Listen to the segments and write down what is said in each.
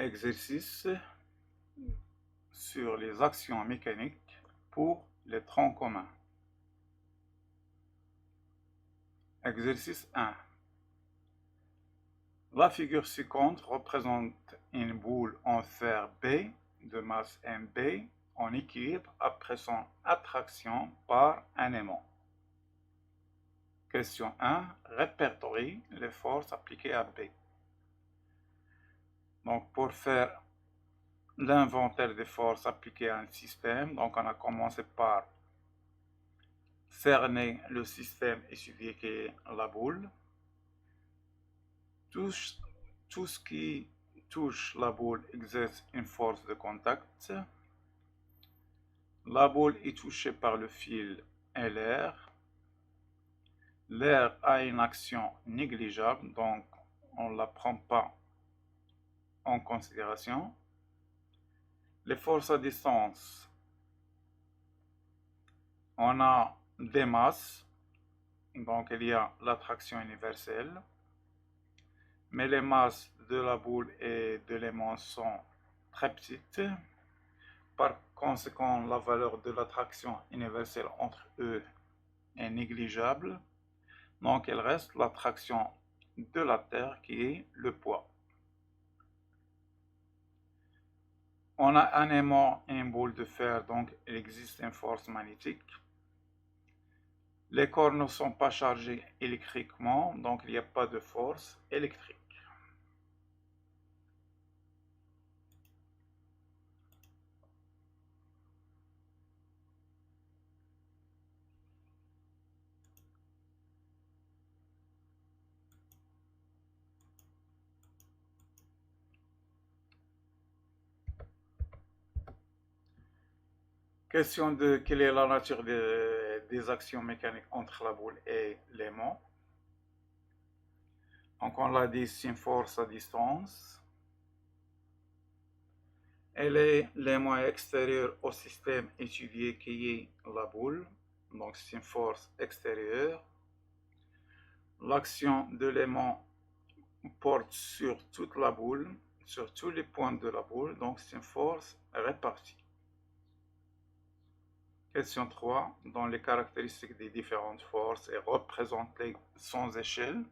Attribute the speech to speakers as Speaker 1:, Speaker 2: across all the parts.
Speaker 1: Exercice sur les actions mécaniques pour les troncs communs. Exercice 1. La figure ci-contre représente une boule en fer B de masse MB en équilibre après son attraction par un aimant. Question 1. Répertorie les forces appliquées à B. Donc pour faire l'inventaire des forces appliquées à un système, donc on a commencé par cerner le système étudié qui est la boule. Tout ce qui touche la boule exerce une force de contact. La boule est touchée par le fil et l'air. L'air a une action négligeable, donc on ne la prend pas en considération. Les forces à distance, on a des masses, donc il y a l'attraction universelle, mais les masses de la boule et de l'aimant sont très petites. Par conséquent, la valeur de l'attraction universelle entre eux est négligeable. Donc, il reste l'attraction de la Terre qui est le poids. On a un aimant et une boule de fer, donc il existe une force magnétique. Les corps ne sont pas chargés électriquement, donc il n'y a pas de force électrique. Question de quelle est la nature des actions mécaniques entre la boule et l'aimant. Donc on l'a dit, c'est une force à distance. Elle est l'aimant extérieur au système étudié qui est la boule. Donc c'est une force extérieure. L'action de l'aimant porte sur toute la boule, sur tous les points de la boule. Donc c'est une force répartie. Question 3. Dans les caractéristiques des différentes forces et représentées sans échelle.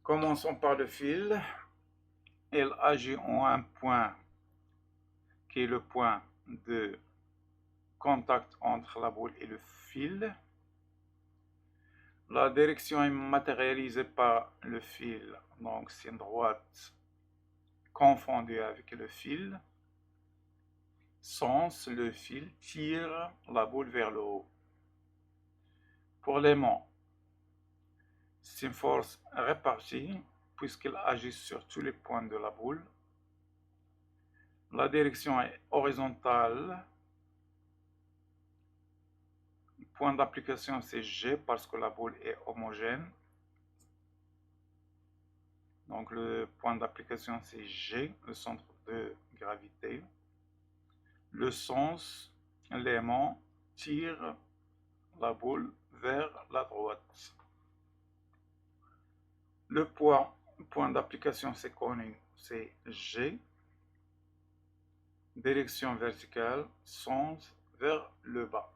Speaker 1: Commençons par le fil. Il agit en un point qui est le point de contact entre la boule et le fil. La direction est matérialisée par le fil, donc c'est une droite confondue avec le fil. Sens, le fil tire la boule vers le haut. Pour l'aimant, c'est une force répartie puisqu'il agit sur tous les points de la boule. La direction est horizontale. Le point d'application c'est G parce que la boule est homogène. Donc le point d'application c'est G, le centre de gravité. Le sens, l'aimant tire la boule vers la droite. Le poids, point d'application c'est connu, c'est G. Direction verticale, sens vers le bas.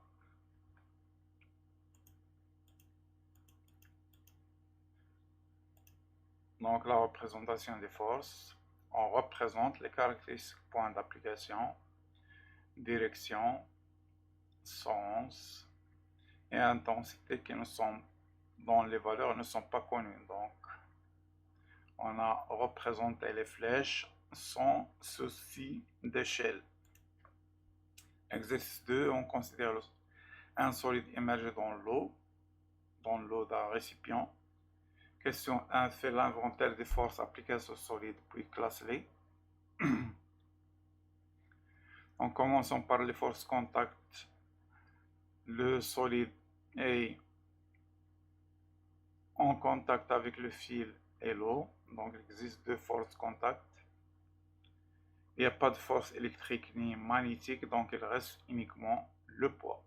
Speaker 1: Donc la représentation des forces, on représente les caractéristiques point d'application, direction, sens et intensité qui ne sont, dont les valeurs ne sont pas connues. Donc on a représenté les flèches sans souci d'échelle. Exercice 2, on considère un solide immergé dans l'eau d'un récipient. Question 1, fait l'inventaire des forces appliquées à ce solide, puis classe-les. En commençant par les forces contact, le solide est en contact avec le fil et l'eau, donc il existe deux forces contact. Il n'y a pas de force électrique ni magnétique, donc il reste uniquement le poids.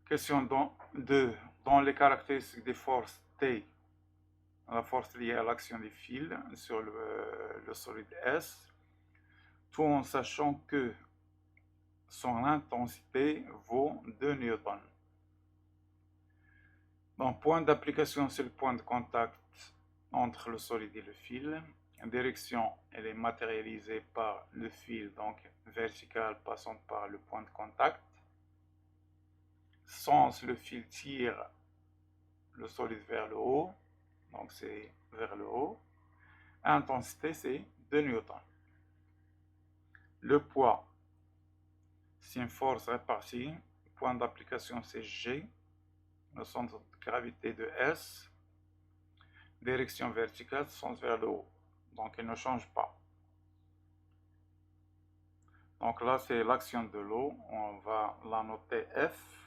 Speaker 1: Question 2. Dans les caractéristiques des forces T, la force liée à l'action des fils sur le solide S, tout en sachant que son intensité vaut 2 newtons. Donc, point d'application, c'est le point de contact entre le solide et le fil. Direction, elle est matérialisée par le fil, donc vertical passant par le point de contact. Sens, le fil tire le solide vers le haut, donc c'est vers le haut. Intensité, c'est 2 newtons. Le poids, c'est une force répartie. Point d'application, c'est G. Le centre de gravité de S. Direction verticale, sens vers le haut. Donc, elle ne change pas. Donc là, c'est l'action de l'eau. On va la noter F.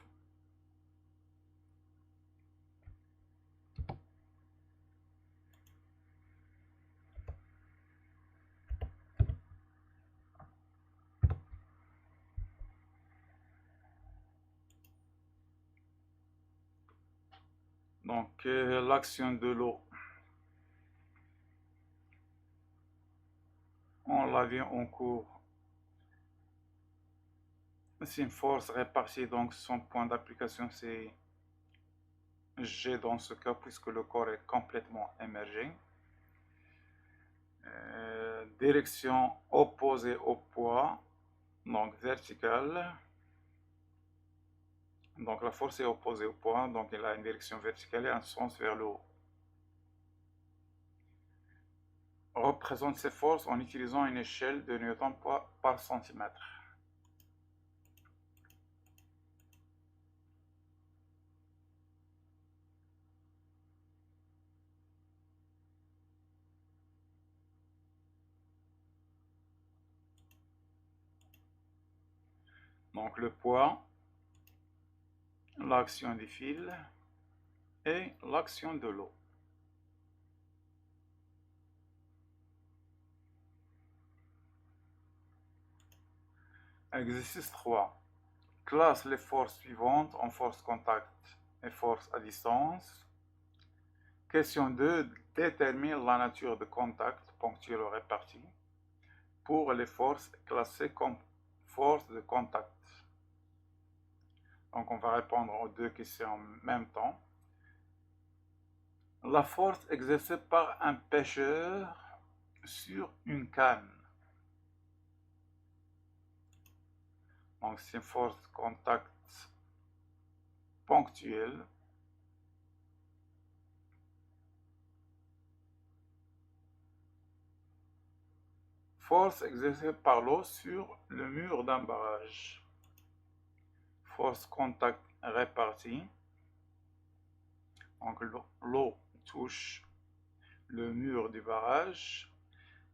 Speaker 1: Donc, l'action de l'eau, on l'a vu en cours, c'est une force répartie, donc son point d'application c'est G dans ce cas, puisque le corps est complètement émergé. Direction opposée au poids, donc verticale. Donc la force est opposée au poids, donc elle a une direction verticale et un sens vers le haut. Représente ces forces en utilisant une échelle de newton par centimètre. Donc le poids, l'action des fils et l'action de l'eau. Exercice 3. Classe les forces suivantes en force contact et force à distance. Question 2. Détermine la nature de contact ponctuel ou réparti pour les forces classées comme force de contact. Donc on va répondre aux deux questions en même temps. La force exercée par un pêcheur sur une canne. Donc c'est une force de contact ponctuelle. Force exercée par l'eau sur le mur d'un barrage. Force contact répartie. Donc l'eau touche le mur du barrage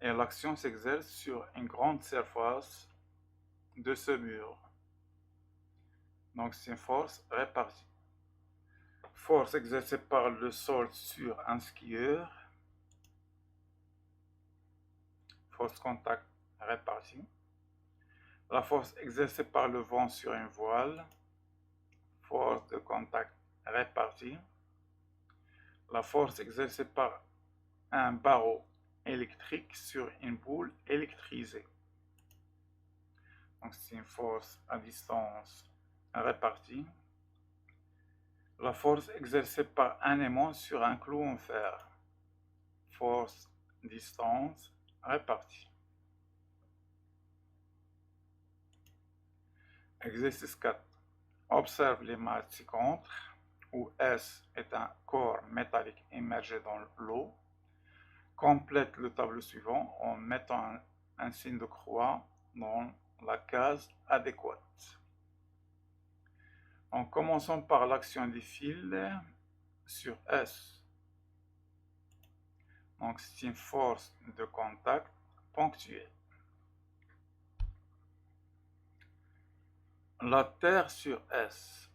Speaker 1: et l'action s'exerce sur une grande surface de ce mur. Donc c'est une force répartie. Force exercée par le sol sur un skieur. Force contact répartie. La force exercée par le vent sur une voile. Force de contact répartie. La force exercée par un barreau électrique sur une boule électrisée. Donc c'est une force à distance répartie. La force exercée par un aimant sur un clou en fer. Force distance répartie. Exercice 4. Observe les matchs ci-contre, où S est un corps métallique immergé dans l'eau. Complète le tableau suivant en mettant un signe de croix dans la case adéquate. En commençant par l'action des fils sur S. Donc c'est une force de contact ponctuelle. La Terre sur S.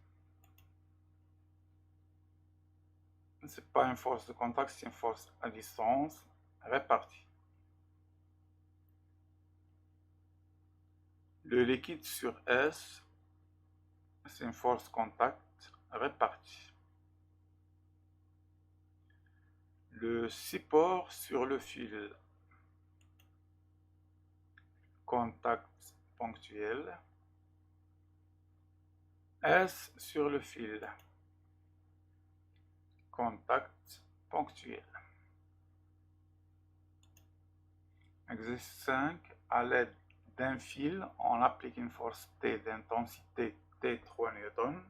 Speaker 1: C'est pas une force de contact, c'est une force à distance répartie. Le liquide sur S, c'est une force contact répartie. Le support sur le fil. Contact ponctuel. S sur le fil. Contact ponctuel. Exercice 5. À l'aide d'un fil, on applique une force T d'intensité T 3 N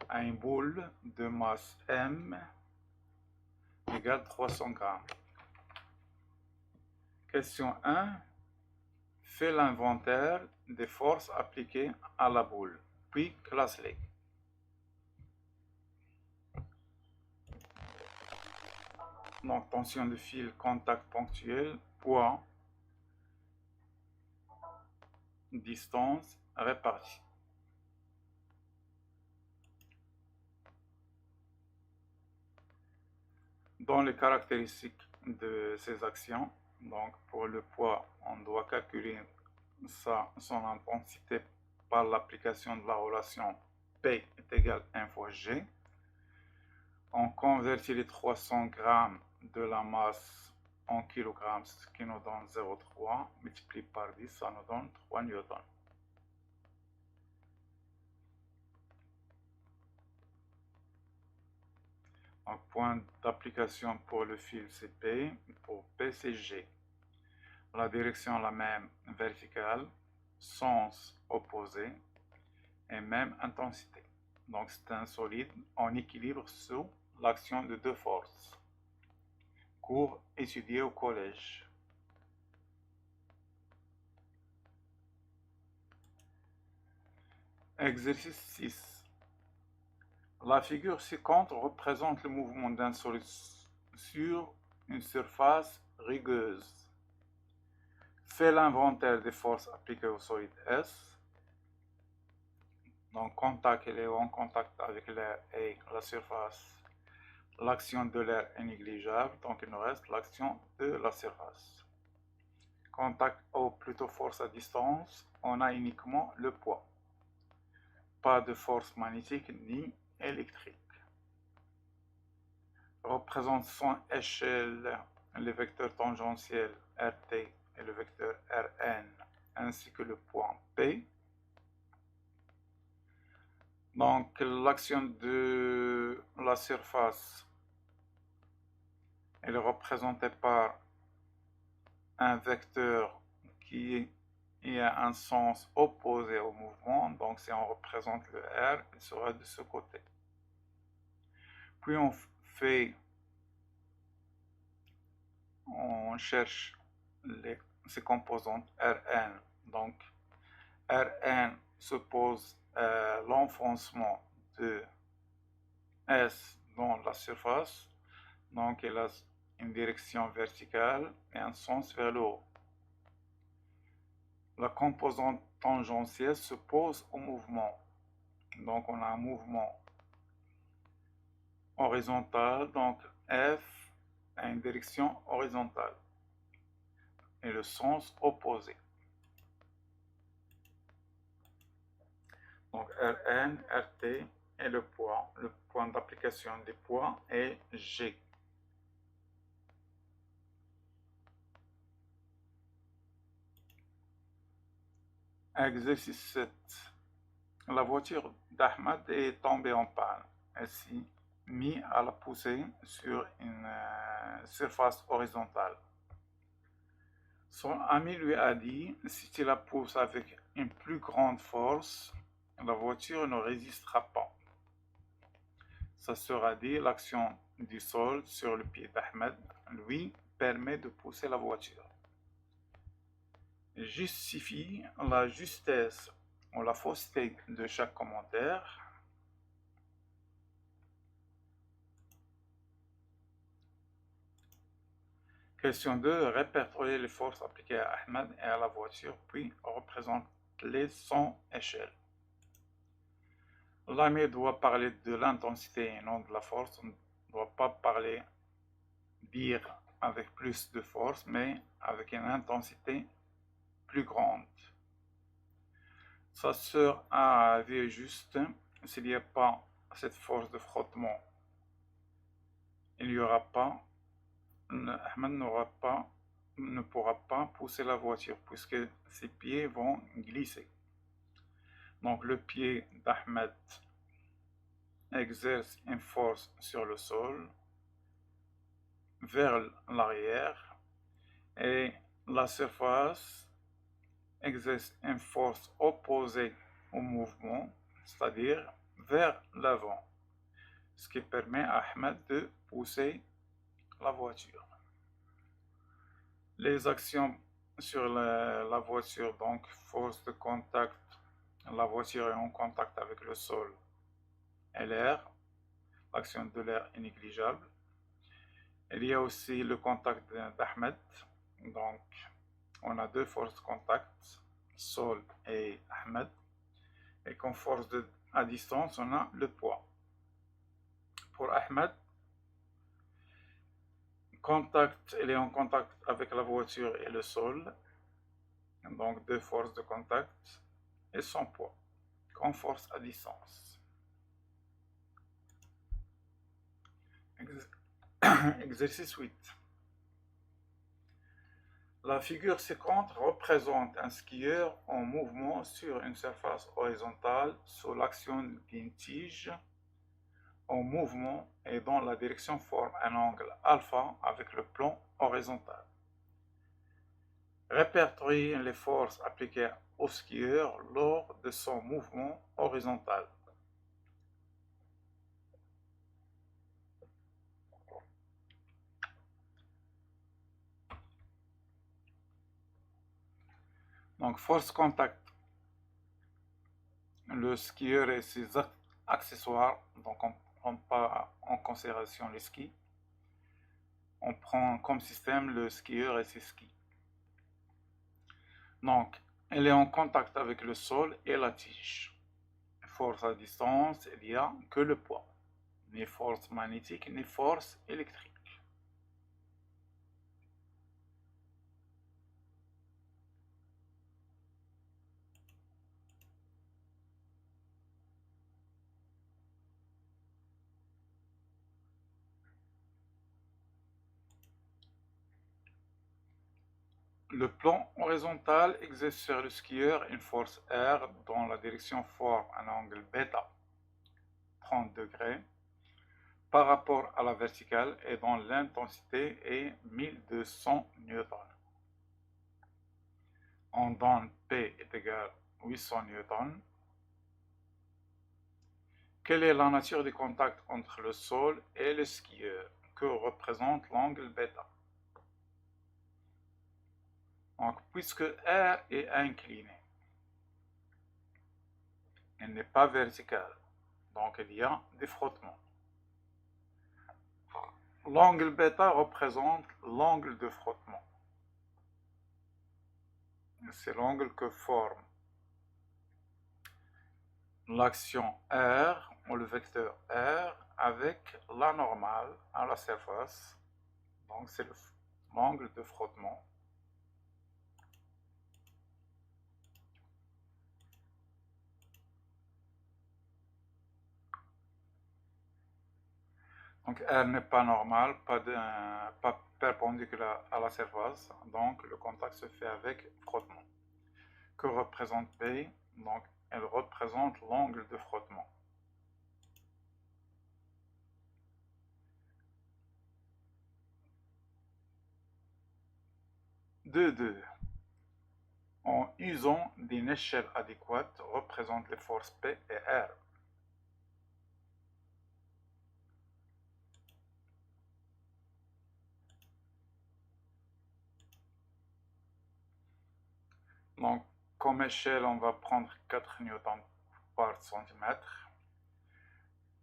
Speaker 1: à une boule de masse M égale 300 grammes. Question 1. Fais l'inventaire des forces appliquées à la boule, puis classe-les. Donc, tension de fil, contact ponctuel, poids, distance, répartie. Dans les caractéristiques de ces actions, donc pour le poids, on doit calculer son intensité par l'application de la relation P est égal à 1 fois G. On convertit les 300 grammes de la masse en kilogrammes, ce qui nous donne 0,3, multiplié par 10, ça nous donne 3 newtons. Donc, point d'application pour le fil c'est P, pour P c'est G. La direction la même, verticale, sens opposé et même intensité. Donc c'est un solide en équilibre sous l'action de deux forces. Cours étudié au collège. Exercice 6. La figure ci-contre représente le mouvement d'un solide sur une surface rugueuse. Fais l'inventaire des forces appliquées au solide S. Donc, contact, il est en contact avec l'air et la surface. L'action de l'air est négligeable, donc il nous reste l'action de la surface. Contact ou plutôt force à distance, on a uniquement le poids. Pas de force magnétique ni électrique. Représente son échelle le vecteur tangentiel RT et le vecteur Rn, ainsi que le point P. Donc l'action de la surface, elle est représentée par un vecteur qui a un sens opposé au mouvement. Donc si on représente le R, il sera de ce côté. Puis on cherche ces composantes Rn. Donc Rn suppose l'enfoncement de S dans la surface. Donc il a une direction verticale et un sens vers le haut. La composante tangentielle se pose au mouvement. Donc on a un mouvement horizontal, donc F a une direction horizontale et le sens opposé. Donc Rn, Rt et le point d'application des poids est G. Exercice 7. La voiture d'Ahmad est tombée en panne. Elle s'est mise à la pousser sur une surface horizontale. Son ami lui a dit, si tu la pousses avec une plus grande force, la voiture ne résistera pas. Ça sera dit, l'action du sol sur le pied d'Ahmed lui permet de pousser la voiture. Justifie la justesse ou la fausseté de chaque commentaire. Question 2. Répertorier les forces appliquées à Ahmed et à la voiture, puis représente-les sans échelle. L'ami doit parler de l'intensité et non de la force. On ne doit pas dire avec plus de force, mais avec une intensité plus grande. Sa sœur a vu juste s'il n'y a pas cette force de frottement, il n'y aura pas, Ahmed ne pourra pas pousser la voiture puisque ses pieds vont glisser. Donc le pied d'Ahmed exerce une force sur le sol vers l'arrière et la surface exerce une force opposée au mouvement, c'est-à-dire vers l'avant, ce qui permet à Ahmed de pousser la voiture. Les actions sur la voiture, donc force de contact, la voiture est en contact avec le sol et l'air, l'action de l'air est négligeable. Il y a aussi le contact d'Ahmed, donc on a deux forces de contact, sol et Ahmed, et comme force à distance, on a le poids. Pour Ahmed, il est en contact avec la voiture et le sol, donc deux forces de contact, et son poids, comme force à distance. Exercice 8. La figure ci-contre représente un skieur en mouvement sur une surface horizontale sous l'action d'une tige en mouvement et dont la direction forme un angle alpha avec le plan horizontal. Répertoriez les forces appliquées au skieur lors de son mouvement horizontal. Donc, force contact. Le skieur et ses accessoires, donc on ne prend pas en considération les skis. On prend comme système le skieur et ses skis. Donc, elle est en contact avec le sol et la tige. Force à distance, il n'y a que le poids. Ni force magnétique, ni force électrique. Le plan horizontal exerce sur le skieur une force R dont la direction forme un angle bêta, 30 degrés, par rapport à la verticale et dont l'intensité est 1200 newtons. On donne P est égal à 800 newtons. Quelle est la nature du contact entre le sol et le skieur que représente l'angle bêta? Donc, puisque R est incliné, elle n'est pas verticale, donc il y a des frottements. L'angle bêta représente l'angle de frottement. C'est l'angle que forme l'action R, ou le vecteur R, avec la normale à la surface. Donc c'est l'angle de frottement. Donc R n'est pas normal, pas perpendiculaire à la surface, donc le contact se fait avec frottement. Que représente P? Donc elle représente l'angle de frottement. En usant d'une échelle adéquate, représente les forces P et R. Donc, comme échelle, on va prendre 4 newtons par centimètre.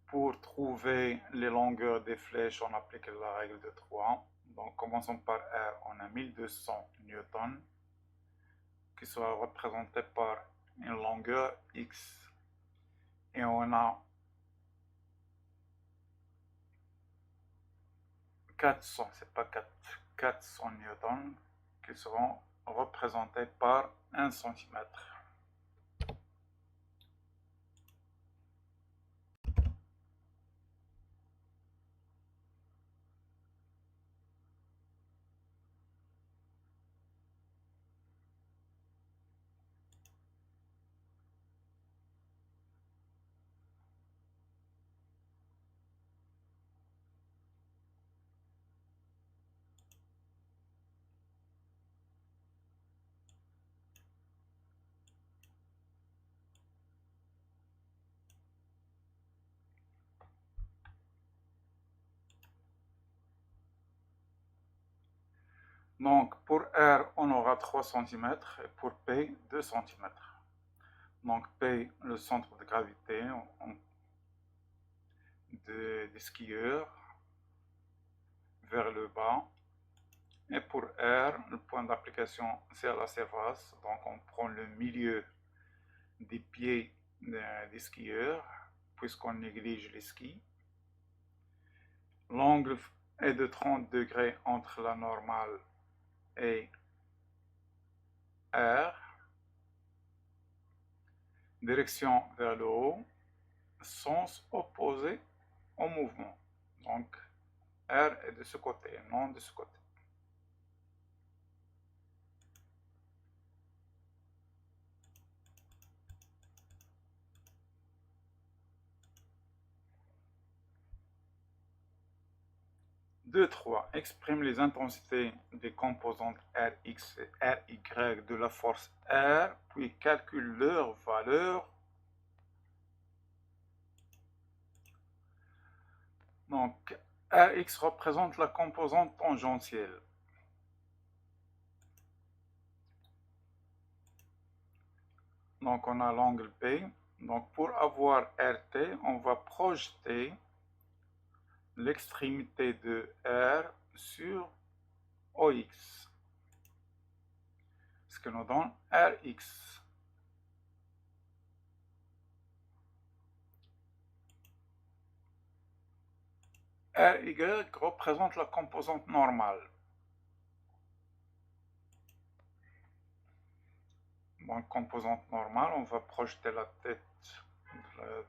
Speaker 1: Pour trouver les longueurs des flèches, on applique la règle de 3. Donc, commençons par R, on a 1200 newtons, qui sera représenté par une longueur X. Et on a 400, c'est pas 400 newtons, qui seront représentés par 1 centimètre. Donc pour R, on aura 3 cm et pour P, 2 cm. Donc P, le centre de gravité des skieurs vers le bas. Et pour R, le point d'application, c'est à la surface. Donc on prend le milieu des pieds des skieurs, puisqu'on néglige les skis. L'angle est de 30 degrés entre la normale et R. Direction vers le haut, sens opposé au mouvement. Donc R est de ce côté, non de ce côté. Deux, 3. Exprime les intensités des composantes Rx et Ry de la force R, puis calcule leur valeur. Donc, Rx représente la composante tangentielle. Donc, on a l'angle P. Donc, pour avoir RT, on va projeter l'extrémité de R sur OX, ce que nous donne Rx. Ry représente la composante normale. Donc, composante normale, on va projeter la tête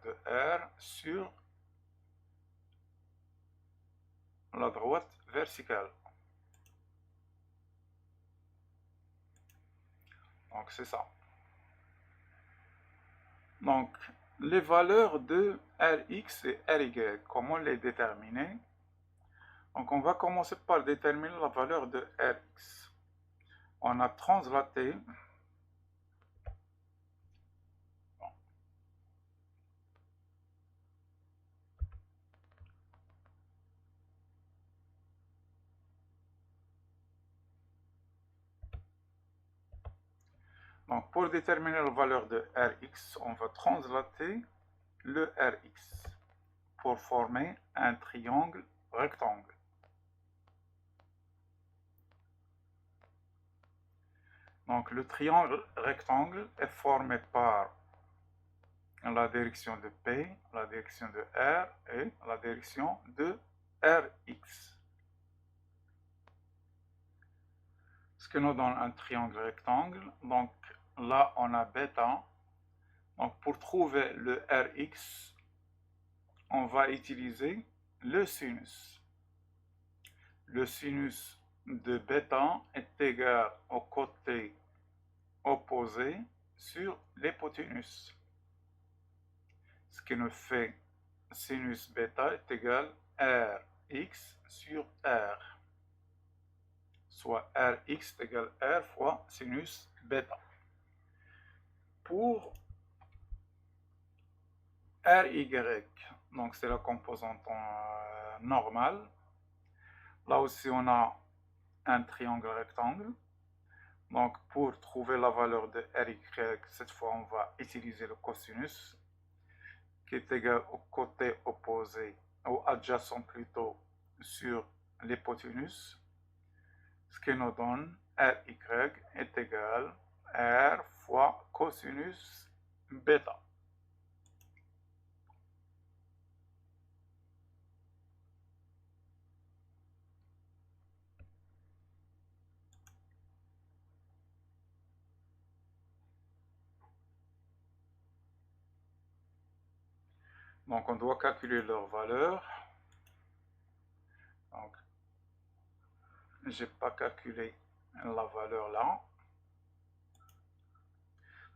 Speaker 1: de R sur la droite verticale. Donc, c'est ça. Donc, les valeurs de Rx et Ry, comment les déterminer? Donc, on va commencer par déterminer la valeur de Rx. On a translaté Donc, pour déterminer la valeur de Rx, on va translater le Rx pour former un triangle rectangle. Donc, le triangle rectangle est formé par la direction de P, la direction de R et la direction de Rx. Ce que nous donne un triangle rectangle. Donc, là, on a bêta. Donc, pour trouver le Rx, on va utiliser le sinus. Le sinus de bêta est égal au côté opposé sur l'hypoténuse. Ce qui nous fait sinus bêta est égal à Rx sur R. Soit Rx est égal à R fois sinus bêta. Pour Ry, donc c'est la composante normale. Là aussi, on a un triangle rectangle. Donc, pour trouver la valeur de Ry, cette fois, on va utiliser le cosinus, qui est égal au côté opposé, ou adjacent plutôt, sur l'hypoténuse. Ce qui nous donne Ry est égal à R fois cosinus bêta. Donc, on doit calculer leur valeur. Donc, je n'ai pas calculé la valeur là.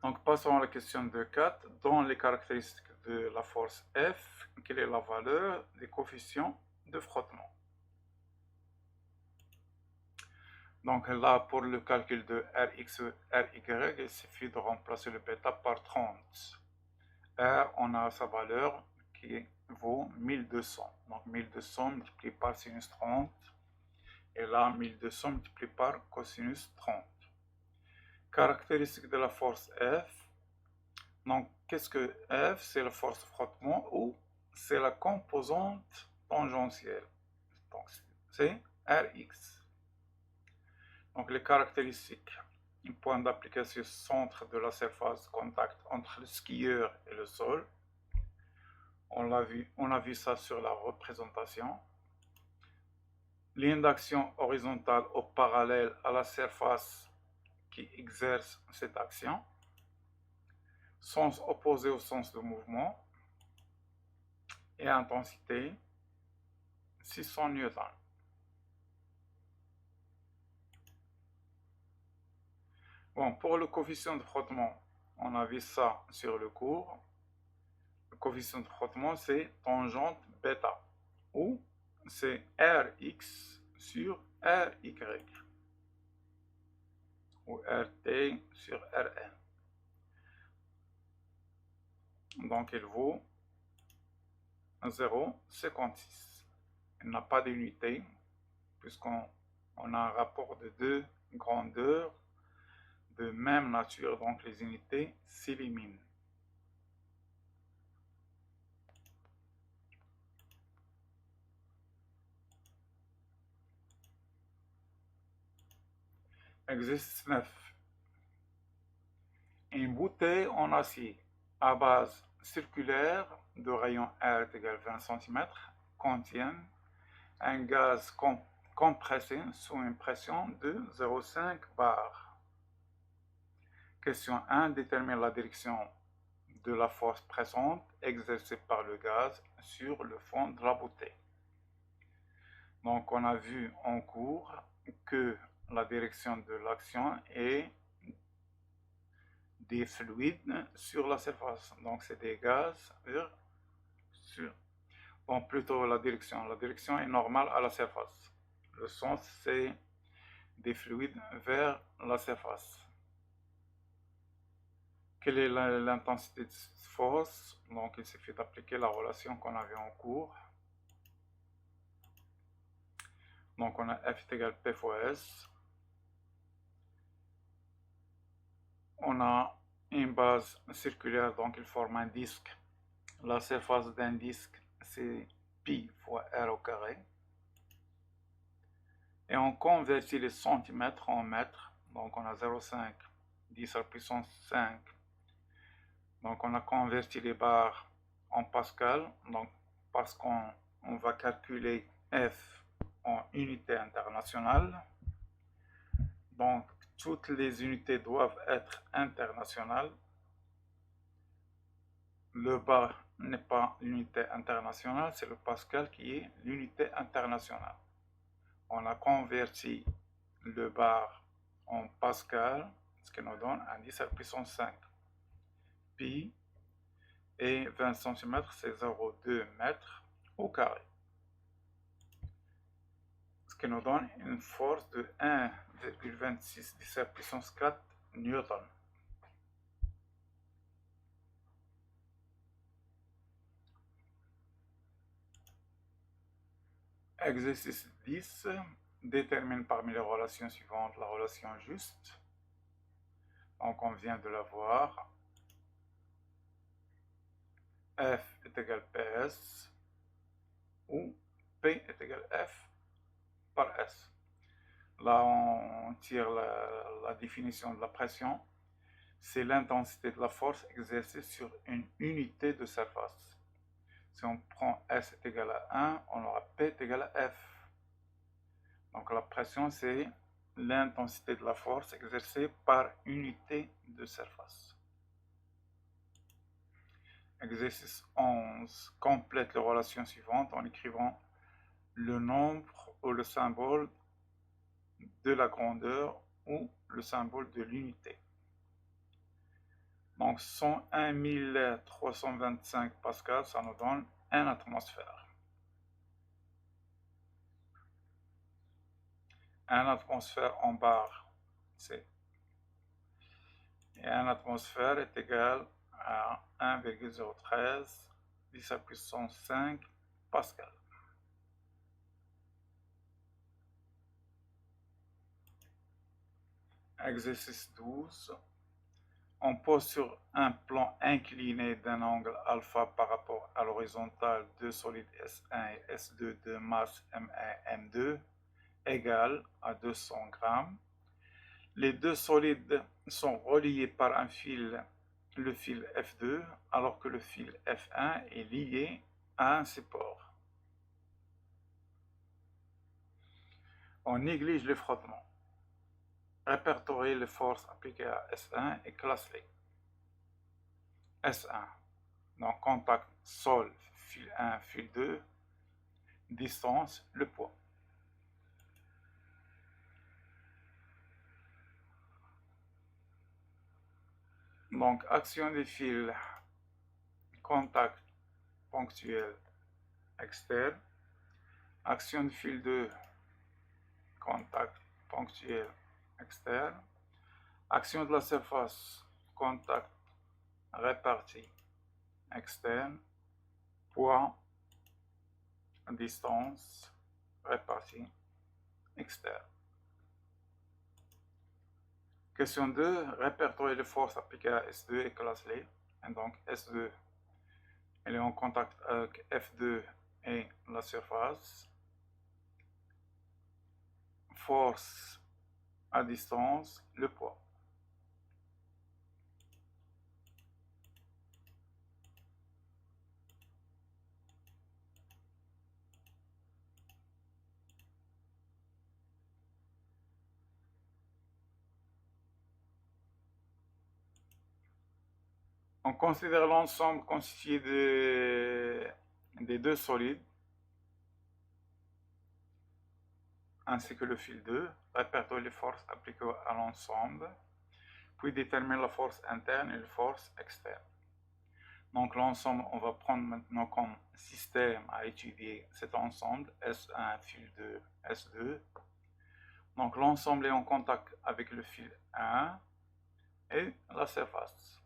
Speaker 1: Donc, passons à la question 2.4. Dans les caractéristiques de la force F, quelle est la valeur des coefficients de frottement? Donc là, pour le calcul de Rx et Ry, il suffit de remplacer le bêta par 30. R, on a sa valeur qui vaut 1200. Donc 1200 multiplié par sinus 30. Et là, 1200 multiplié par cosinus 30. Caractéristique de la force F. Donc, qu'est-ce que F? C'est la force de frottement ou c'est la composante tangentielle. Donc, c'est Rx. Donc, les caractéristiques. Un point d'application centre de la surface de contact entre le skieur et le sol. On a vu ça sur la représentation. Ligne d'action horizontale ou parallèle à la surface qui exerce cette action. Sens opposé au sens de mouvement. Et intensité 600 newtons. Bon, pour le coefficient de frottement, on a vu ça sur le cours. Le coefficient de frottement, c'est tangente bêta, ou c'est Rx sur Ry, ou Rt sur Rn. Donc, il vaut 0,56. Il n'a pas d'unité, puisqu'on a un rapport de deux grandeurs de même nature, donc les unités s'éliminent. Exercice 9. Une bouteille en acier à base circulaire de rayon R est égal à 20 cm contient un gaz compressé sous une pression de 0,5 bar. Question 1. Détermine la direction de la force pressante exercée par le gaz sur le fond de la bouteille. Donc, on a vu en cours que la direction de l'action est des fluides sur la surface. Donc, c'est des gaz sur. Bon, plutôt la direction. La direction est normale à la surface. Le sens, c'est des fluides vers la surface. Quelle est l'intensité de force? Donc, il suffit d'appliquer la relation qu'on avait en cours. Donc, on a F est égal à P fois S. On a une base circulaire, donc il forme un disque. La surface d'un disque, c'est pi fois r au carré. Et on convertit les centimètres en mètres. Donc, on a 0,5, 10 à la puissance 5. Donc, on a converti les barres en pascal. Donc, parce qu'on va calculer F en unité internationale. Donc, toutes les unités doivent être internationales. Le bar n'est pas l'unité internationale, c'est le pascal qui est l'unité internationale. On a converti le bar en pascal, ce qui nous donne un 10 à la puissance 5. Pi et 20 cm, c'est 0,2 mètres au carré. Ce qui nous donne une force de 1,26 10 à la puissance 4 newton. Exercice 10. Détermine parmi les relations suivantes la relation juste. Donc on vient de la voir. F est égal à PS ou P est égal à F par S. Là on tire la définition de la pression. C'est l'intensité de la force exercée sur une unité de surface. Si on prend S est égal à 1, on aura P est égal à F. Donc la pression, c'est l'intensité de la force exercée par unité de surface. Exercice 11. Complète les relations suivantes en écrivant le nombre ou le symbole de la grandeur ou le symbole de l'unité. Donc 101 325 pascal, ça nous donne 1 atmosphère. 1 atmosphère en bar, c'est. Et 1 atmosphère est égal à 1,013 10 à la puissance 5 pascal. Exercice 12. On pose sur un plan incliné d'un angle alpha par rapport à l'horizontale deux solides S1 et S2 de masse M1 M2 égale à 200 grammes. Les deux solides sont reliés par un fil, le fil F2, alors que le fil F1 est lié à un support. On néglige le frottement. Répertoriez les forces appliquées à S1 et classe-les. S1, donc contact sol, fil 1, fil 2, distance, le poids. Donc action des fils, contact ponctuel externe, action de fil 2, contact ponctuel externe, action de la surface, contact réparti externe, poids, distance, réparti externe. Question 2, répertorier les forces appliquées à S2 et classe-les. Et donc S2, elle est en contact avec F2 et la surface. Force à distance, le poids. On considère l'ensemble constitué des deux solides ainsi que le fil 2, répertorier les forces appliquées à l'ensemble, puis déterminer la force interne et la force externe. Donc l'ensemble, on va prendre maintenant comme système à étudier cet ensemble, S1, fil 2, S2. Donc l'ensemble est en contact avec le fil 1 et la surface.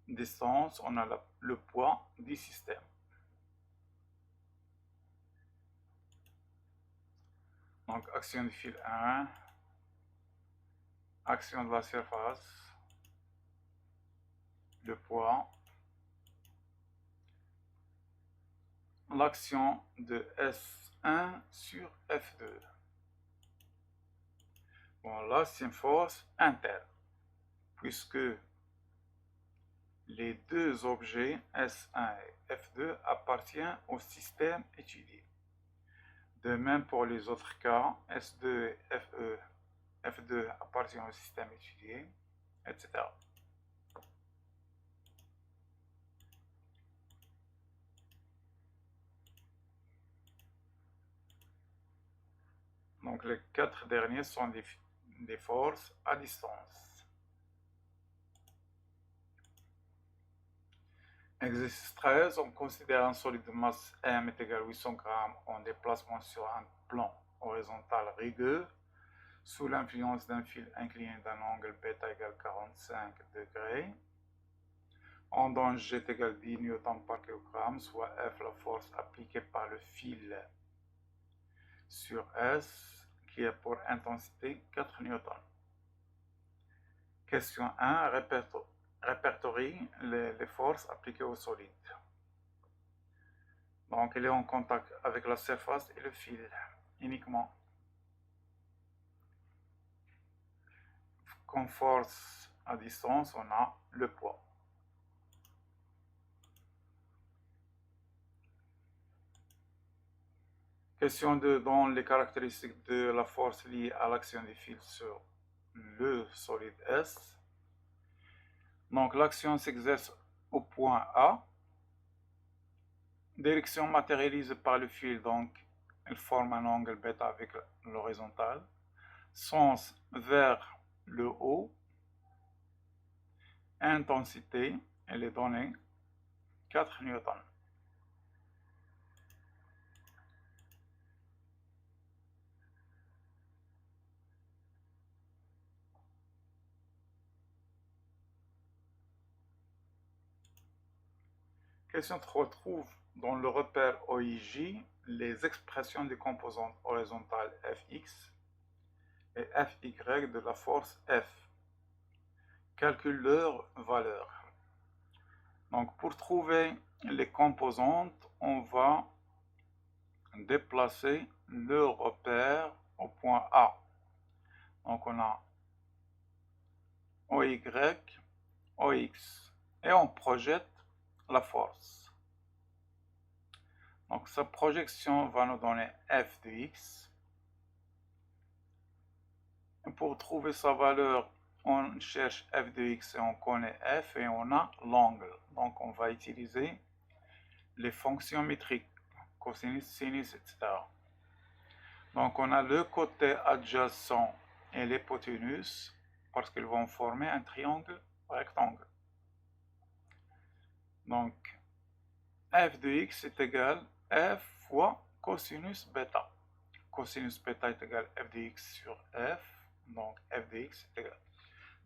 Speaker 1: Distance, on a le poids du système. Donc action du fil 1, action de la surface, le poids, l'action de S1 sur F2. Bon, là c'est une force interne, puisque les deux objets S1 et F2 appartiennent au système étudié. De même pour les autres cas, S2 et F2 appartiennent au système étudié, etc. Donc les quatre derniers sont des forces à distance. Exercice 13, on considère un solide de masse M est égal à 800 grammes en déplacement sur un plan horizontal rugueux sous l'influence d'un fil incliné d'un angle β égale 45 degrés. Onde G est égal à 10 N par kg, soit F la force appliquée par le fil sur S, qui est pour intensité 4 N. Question 1, répertorie les forces appliquées au solide. Donc elle est en contact avec la surface et le fil uniquement. Comme force à distance, on a le poids. Question 2, dans les caractéristiques de la force liée à l'action du fil sur le solide S. Donc l'action s'exerce au point A. Direction matérialisée par le fil, donc elle forme un angle β avec l'horizontale. Sens vers le haut. Intensité, elle est donnée 4 newtons. Question 3, trouve dans le repère OIJ les expressions des composantes horizontales Fx, et Fy de la force F. Calcule leur valeur. Donc pour trouver les composantes, on va déplacer le repère au point A. Donc on a OY, OX et on projette la force. Donc sa projection va nous donner F de X. Et pour trouver sa valeur, on cherche F de X et on connaît F et on a l'angle. Donc on va utiliser les fonctions métriques, cosinus, sinus, etc. Donc on a le côté adjacent et l'hypoténuse parce qu'ils vont former un triangle rectangle. Donc f de x est égal à f fois cosinus bêta. Cosinus bêta est égal à f de x sur f, donc f de x est égal.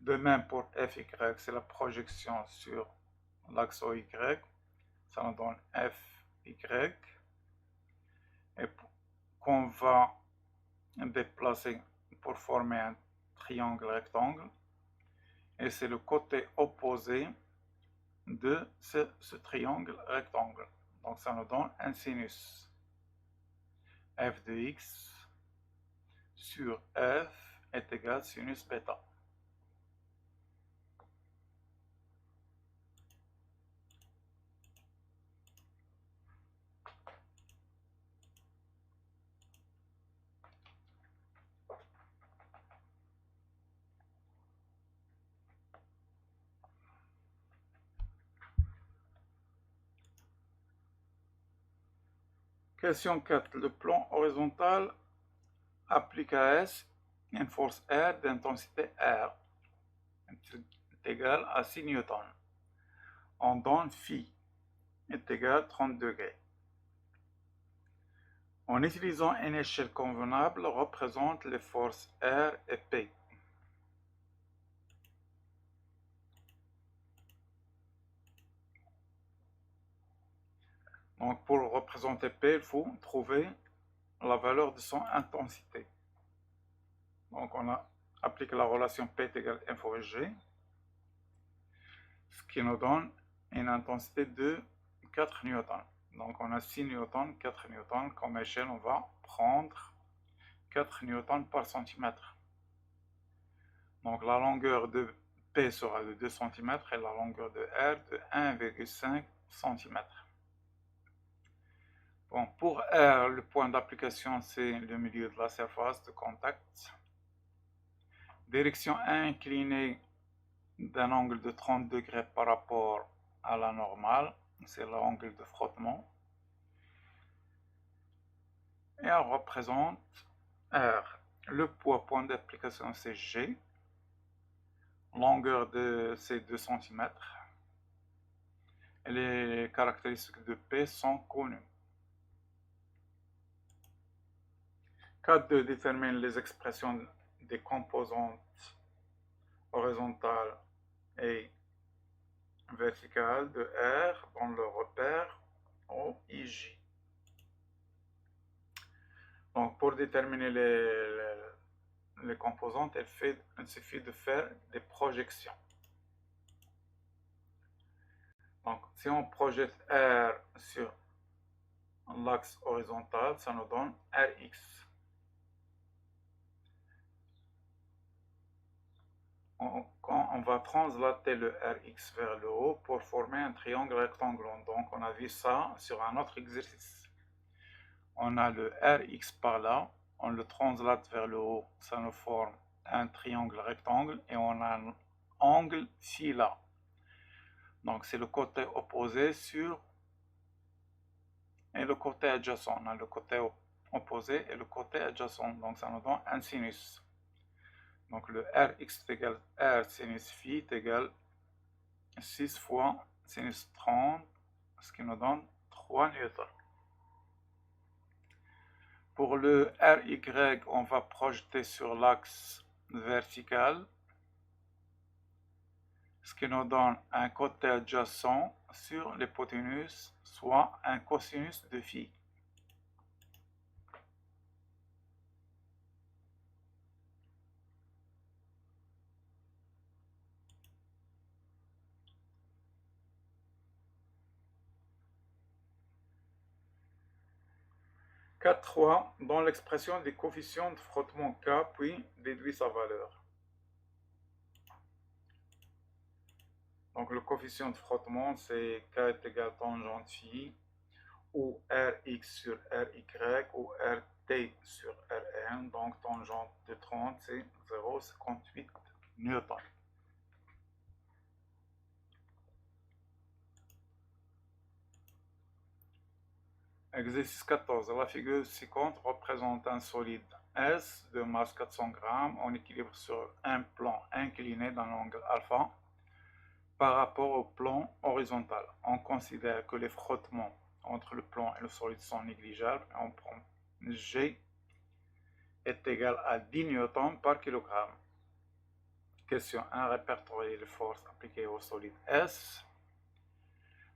Speaker 1: De même pour fy, c'est la projection sur l'axe OY, ça nous donne fy, et qu'on va déplacer pour former un triangle rectangle, et c'est le côté opposé de ce triangle rectangle. Donc ça nous donne un sinus f de x sur f est égal à sinus bêta. Question 4. Le plan horizontal applique à S une force R d'intensité R est égale à 6 newtons. On donne phi est égal à 30 degrés. En utilisant une échelle convenable, représente les forces R et P. Donc pour représenter P, il faut trouver la valeur de son intensité. Donc on applique la relation P est égal à F fois G, ce qui nous donne une intensité de 4 newtons. Donc on a 6 newtons, 4 newtons, comme échelle on va prendre 4 newtons par centimètre. Donc la longueur de P sera de 2 cm et la longueur de R de 1,5 cm. Bon, pour R, le point d'application c'est le milieu de la surface de contact. Direction inclinée d'un angle de 30 degrés par rapport à la normale, c'est l'angle de frottement. Et on représente R. Le poids, point d'application, c'est G. Longueur de c'est 2 cm. Et les caractéristiques de P sont connues. Cas de déterminer les expressions des composantes horizontales et verticales de R dans le repère OIJ. Donc pour déterminer les composantes, il suffit de faire des projections. Donc si on projette R sur l'axe horizontal, ça nous donne Rx. Quand on va translater le Rx vers le haut pour former un triangle rectangulaire. Donc on a vu ça sur un autre exercice. On a le Rx par là, on le translate vers le haut, ça nous forme un triangle rectangle et on a un angle phi là. Donc c'est le côté opposé sur et le côté adjacent. On a le côté opposé et le côté adjacent. Donc ça nous donne un sinus. Donc le Rx est égal à R sinus phi est égal à 6 fois sinus 30, ce qui nous donne 3 newtons. Pour le Ry, on va projeter sur l'axe vertical, ce qui nous donne un côté adjacent sur l'hypoténuse, soit un cosinus de phi. 4.3. Dans l'expression des coefficients de frottement K, puis déduit sa valeur. Donc le coefficient de frottement, c'est K est égal à tangente phi, ou Rx sur Ry, ou Rt sur Rn. Donc tangente de 30, c'est 0,58 newton. Exercice 14. La figure ci-contre représente un solide S de masse 400 g en équilibre sur un plan incliné d'un angle alpha par rapport au plan horizontal. On considère que les frottements entre le plan et le solide sont négligeables et on prend G est égal à 10 newtons par kilogramme. Question 1. Répertorier les forces appliquées au solide S.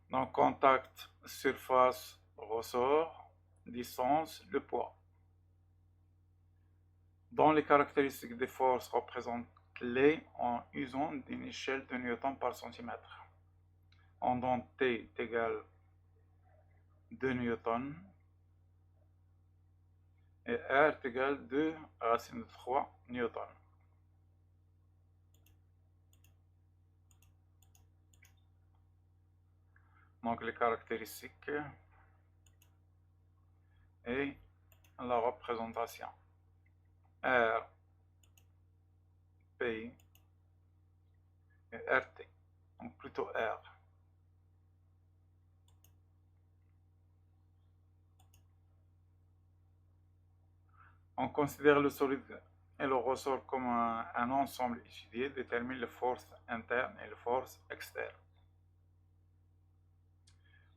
Speaker 1: Donc contact, surface, ressort, distance, le poids. Dans les caractéristiques des forces, représente-les en usant d'une échelle de newton par centimètre. En dont T est égal 2 newtons et R est égal 2 racine de 3 newtons. Donc les caractéristiques et la représentation. R, P et RT. Donc plutôt R. On considère le solide et le ressort comme un ensemble étudié, détermine les forces internes et les forces externes.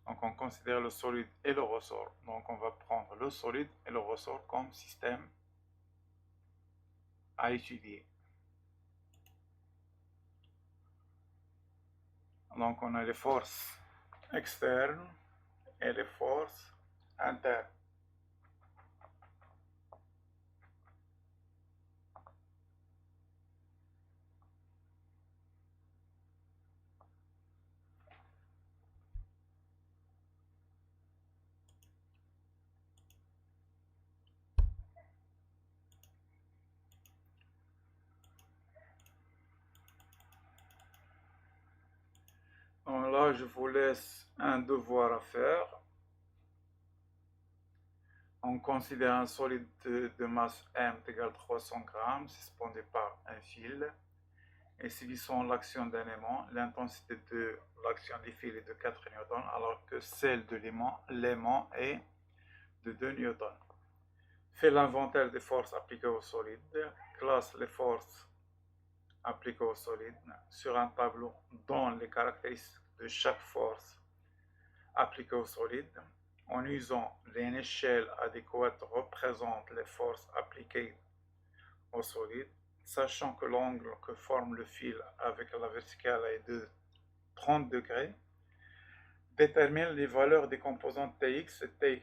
Speaker 1: Donc on considère le solide et le ressort. Donc on va prendre le solide et le ressort comme système à étudier. Donc on a les forces externes et les forces internes. Donc là, je vous laisse un devoir à faire. On considère un solide de masse M égale 300 g, suspendu par un fil, et subissant l'action d'un aimant, l'intensité de l'action du fil est de 4 newtons, alors que celle de l'aimant est de 2 newtons. Fait l'inventaire des forces appliquées au solide, classe les forces appliquées au solide sur un tableau dont les caractéristiques de chaque force appliquée au solide, en usant une échelle adéquate représente les forces appliquées au solide, sachant que l'angle que forme le fil avec la verticale est de 30 degrés, détermine les valeurs des composantes Tx et Ty,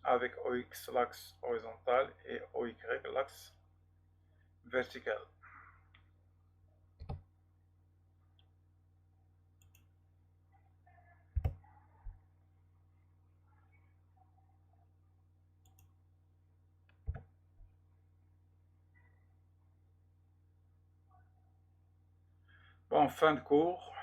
Speaker 1: avec OX l'axe horizontal et OY l'axe vertical. Bon, fin de cours.